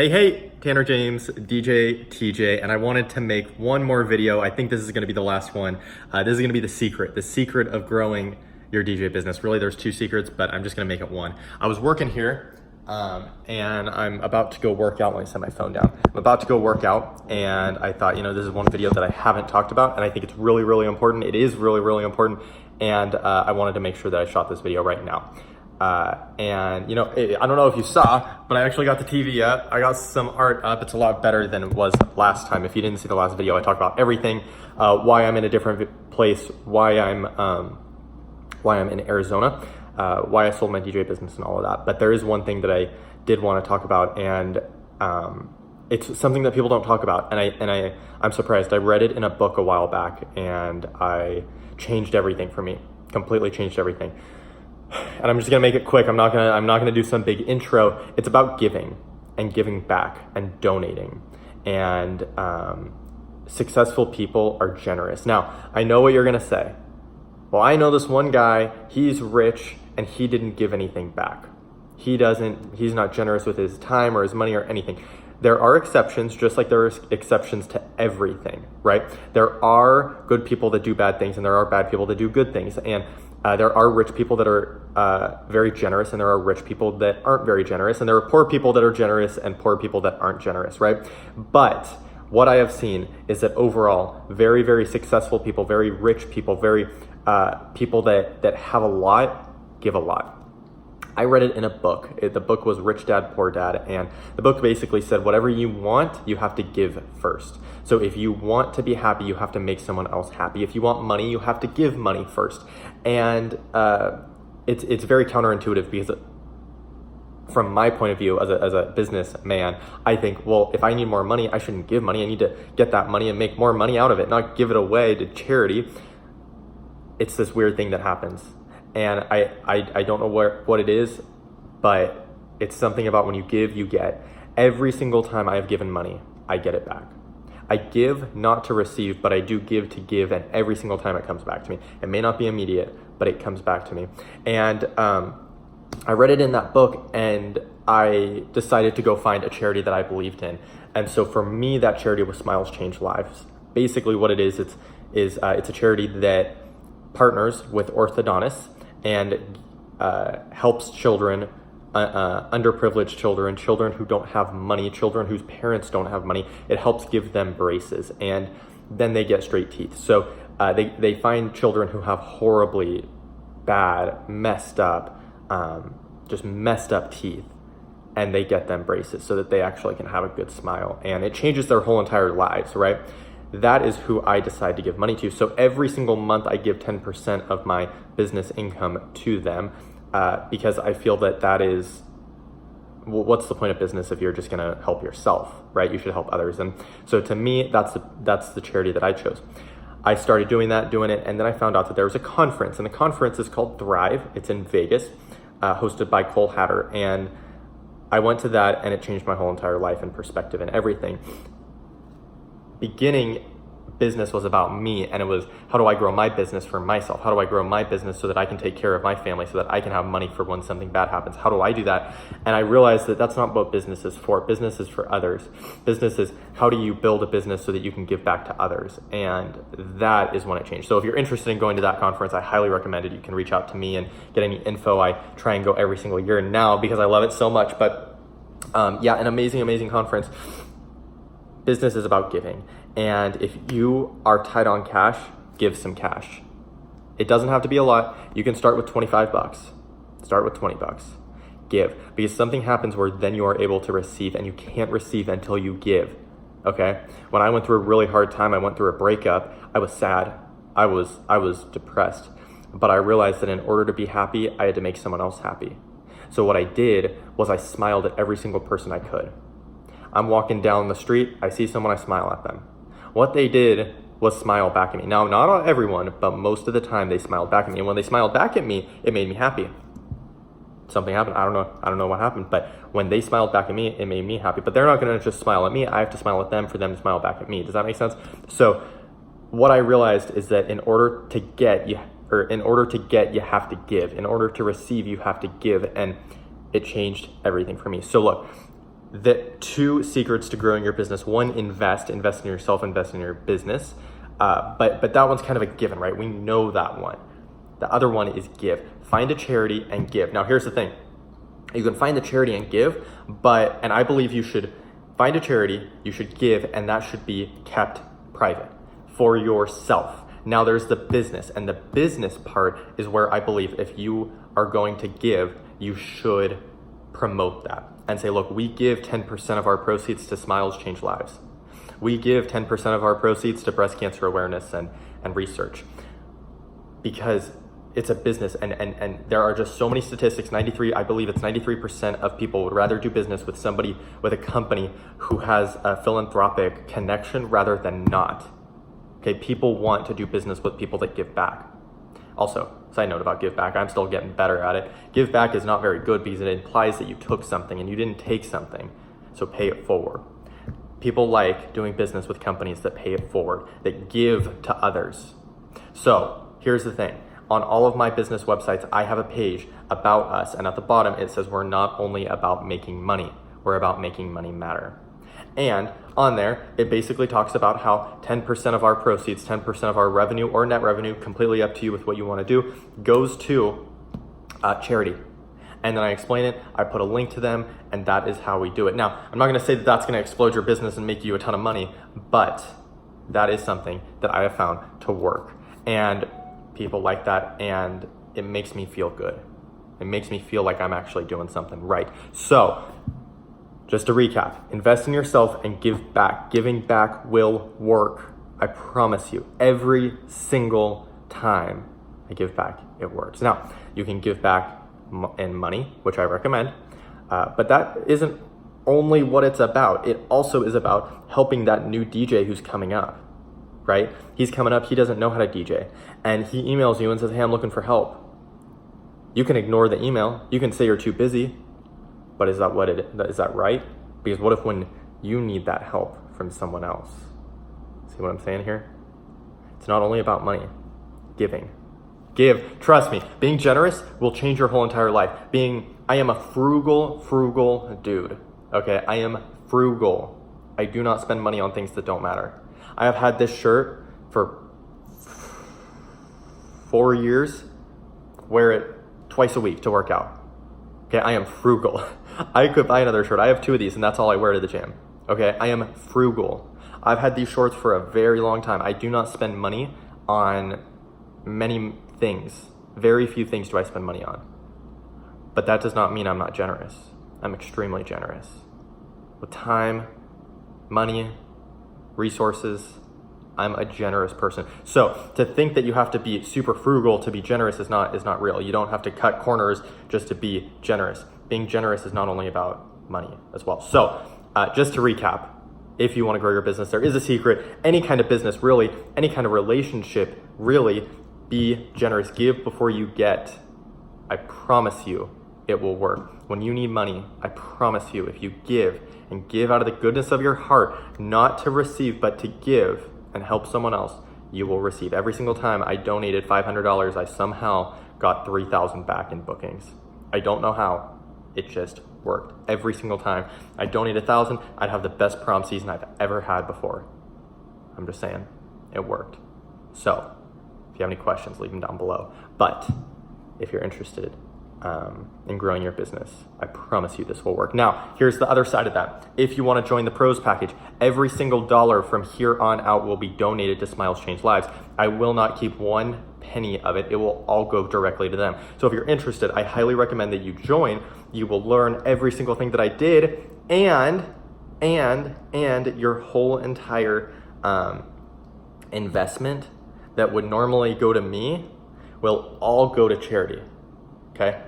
Hey, Tanner James, DJ TJ, and I wanted to make one more video. I think this is gonna be the last one. This is gonna be the secret of growing your DJ business. Really, there's two secrets, but I'm just gonna make it one. I was working here, and I'm about to go work out. Let me set my phone down. I'm about to go work out, and I thought, this is one video that I haven't talked about, and I think it's really, really important. It is really, really important, and I wanted to make sure that I shot this video right now. I don't know if you saw, but I actually got the TV up. I got some art up. It's a lot better than it was last time. If you didn't see the last video, I talked about everything, why I'm in a different place, why I'm in Arizona, why I sold my DJ business and all of that. But there is one thing that I did want to talk about, and it's something that people don't talk about. And I'm surprised. I read it in a book a while back, and I changed everything for me. Completely changed everything. And I'm just gonna make it quick. I'm not gonna do some big intro. It's about giving and giving back and donating. And successful people are generous. Now, I know what you're gonna say. Well, I know this one guy, he's rich and he didn't give anything back. He's not generous with his time or his money or anything. There are exceptions, just like there are exceptions to everything, right? There are good people that do bad things, and there are bad people that do good things. And there are rich people that are very generous, and there are rich people that aren't very generous, and there are poor people that are generous and poor people that aren't generous, right? But what I have seen is that overall, very, very successful people, very rich people, very people that have a lot, give a lot. I read it in a book. The book was Rich Dad, Poor Dad, and the book basically said whatever you want, you have to give first. So if you want to be happy, you have to make someone else happy. If you want money, you have to give money first. And it's very counterintuitive, because from my point of view as a businessman, I think, well, if I need more money, I shouldn't give money. I need to get that money and make more money out of it, not give it away to charity. It's this weird thing that happens. And I don't know what it is, but it's something about when you give, you get. Every single time I have given money, I get it back. I give not to receive, but I do give to give, and every single time it comes back to me. It may not be immediate, but it comes back to me. And I read it in that book, and I decided to go find a charity that I believed in. And so for me, that charity was Smiles Change Lives. Basically what it is, it's a charity that partners with orthodontists and helps children, underprivileged children who don't have money, children whose parents don't have money. It helps give them braces, and then they get straight teeth. So they find children who have horribly bad, messed up teeth, and they get them braces so that they actually can have a good smile, and it changes their whole entire lives, right? That is who I decide to give money to. So every single month I give 10% of my business income to them, because I feel that is, well, what's the point of business if you're just gonna help yourself, right? You should help others. And so to me, that's the charity that I chose. I started doing it, and then I found out that there was a conference, and the conference is called Thrive. It's in Vegas, hosted by Cole Hatter. And I went to that, and it changed my whole entire life and perspective and everything. Beginning business was about me, and it was, how do I grow my business for myself? How do I grow my business so that I can take care of my family, so that I can have money for when something bad happens? How do I do that? And I realized that that's not what business is for. Business is for others. Business is, how do you build a business so that you can give back to others? And that is when it changed. So if you're interested in going to that conference, I highly recommend it. You can reach out to me and get any info. I try and go every single year now because I love it so much. But an amazing conference. Business is about giving. And if you are tight on cash, give some cash. It doesn't have to be a lot. You can start with 25 bucks. Start with 20 bucks. Give. Because something happens where then you are able to receive, and you can't receive until you give. Okay? When I went through a really hard time, I went through a breakup, I was sad. I was depressed. But I realized that in order to be happy, I had to make someone else happy. So what I did was I smiled at every single person I could. I'm walking down the street, I see someone, I smile at them. What they did was smile back at me. Now, not everyone, but most of the time they smiled back at me. And when they smiled back at me, it made me happy. Something happened, I don't know what happened, but when they smiled back at me, it made me happy. But they're not gonna just smile at me, I have to smile at them for them to smile back at me. Does that make sense? So what I realized is that in order to get, you have to give. In order to receive, you have to give. And it changed everything for me. So look, the 2 secrets to growing your business. 1, invest in yourself, invest in your business. But that one's kind of a given, right? We know that one. The other one is give. Find a charity and give. Now, here's the thing. You can find the charity and give, and I believe you should find a charity, you should give, and that should be kept private for yourself. Now there's the business, and the business part is where I believe if you are going to give, you should promote that and say, look, we give 10% of our proceeds to Smiles Change Lives. We give 10% of our proceeds to breast cancer awareness and research, because it's a business, and there are just so many statistics. I believe it's 93% of people would rather do business with a company who has a philanthropic connection rather than not. Okay, people want to do business with people that give back. Also, side note about give back, I'm still getting better at it. Give back is not very good because it implies that you took something and you didn't take something, so pay it forward. People like doing business with companies that pay it forward, that give to others. So here's the thing. On all of my business websites, I have a page about us, and at the bottom it says we're not only about making money, we're about making money matter. And on there, it basically talks about how 10% of our proceeds, 10% of our revenue or net revenue, completely up to you with what you want to do, goes to charity. And then I explain it, I put a link to them, and that is how we do it. Now, I'm not going to say that that's going to explode your business and make you a ton of money, but that is something that I have found to work. And people like that, and it makes me feel good. It makes me feel like I'm actually doing something right. So, just to recap, invest in yourself and give back. Giving back will work. I promise you. Every single time I give back, it works. Now, you can give back in money, which I recommend, but that isn't only what it's about. It also is about helping that new DJ who's coming up, right? He's coming up, he doesn't know how to DJ, and he emails you and says, hey, I'm looking for help. You can ignore the email. You can say you're too busy, but is that right? Because what if when you need that help from someone else? See what I'm saying here? It's not only about money. Giving. Give. Trust me, being generous will change your whole entire life. I am a frugal dude. Okay, I am frugal. I do not spend money on things that don't matter. I have had this shirt for 4 years, wear it twice a week to work out. Okay, I am frugal. I could buy another shirt. I have 2 of these and that's all I wear to the gym. Okay, I am frugal. I've had these shorts for a very long time. I do not spend money on many things. Very few things do I spend money on. But that does not mean I'm not generous. I'm extremely generous. With time, money, resources, I'm a generous person. So to think that you have to be super frugal to be generous is not real. You don't have to cut corners just to be generous. Being generous is not only about money as well. So just to recap, if you want to grow your business, there is a secret. Any kind of business, really, any kind of relationship, really, be generous. Give before you get. I promise you it will work. When you need money, I promise you, if you give and give out of the goodness of your heart, not to receive, but to give and help someone else, you will receive. Every single time I donated $500, I somehow got 3,000 back in bookings. I don't know how. It just worked. Every single time I donate 1,000, I'd have the best prom season I've ever had before. I'm just saying, it worked. So, if you have any questions, leave them down below. But if you're interested in growing your business, I promise you this will work. Now, here's the other side of that. If you want to join the pros package, every single dollar from here on out will be donated to Smiles Change Lives. I will not keep one penny of it. It will all go directly to them. So if you're interested, I highly recommend that you join. You will learn every single thing that I did, and your whole entire investment that would normally go to me will all go to charity. Okay?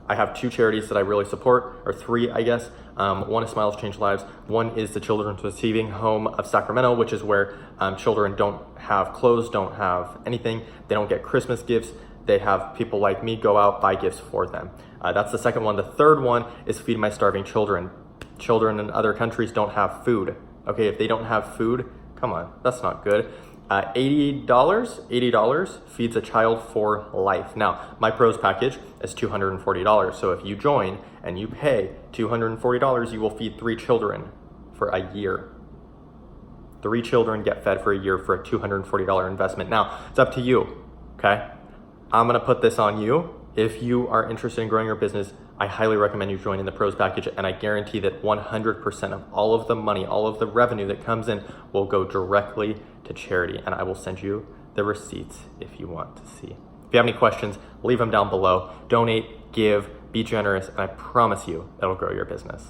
I have 2 charities that I really support, or 3, I guess. One is Smiles Change Lives. One is the Children's Receiving Home of Sacramento, which is where children don't have clothes, don't have anything. They don't get Christmas gifts. They have people like me go out, buy gifts for them. That's the second one. The third one is Feed My Starving Children. Children in other countries don't have food. Okay, if they don't have food, come on, that's not good. $80 feeds a child for life. Now, my pros package is $240. So if you join and you pay $240, you will feed 3 children for a year. 3 children get fed for a year for a $240 investment. Now, it's up to you, okay? I'm gonna put this on you. If you are interested in growing your business, I highly recommend you joining the pros package, and I guarantee that 100% of all of the money, all of the revenue that comes in will go directly to charity, and I will send you the receipts if you want to see. If you have any questions, leave them down below. Donate, give, be generous, and I promise you it'll grow your business.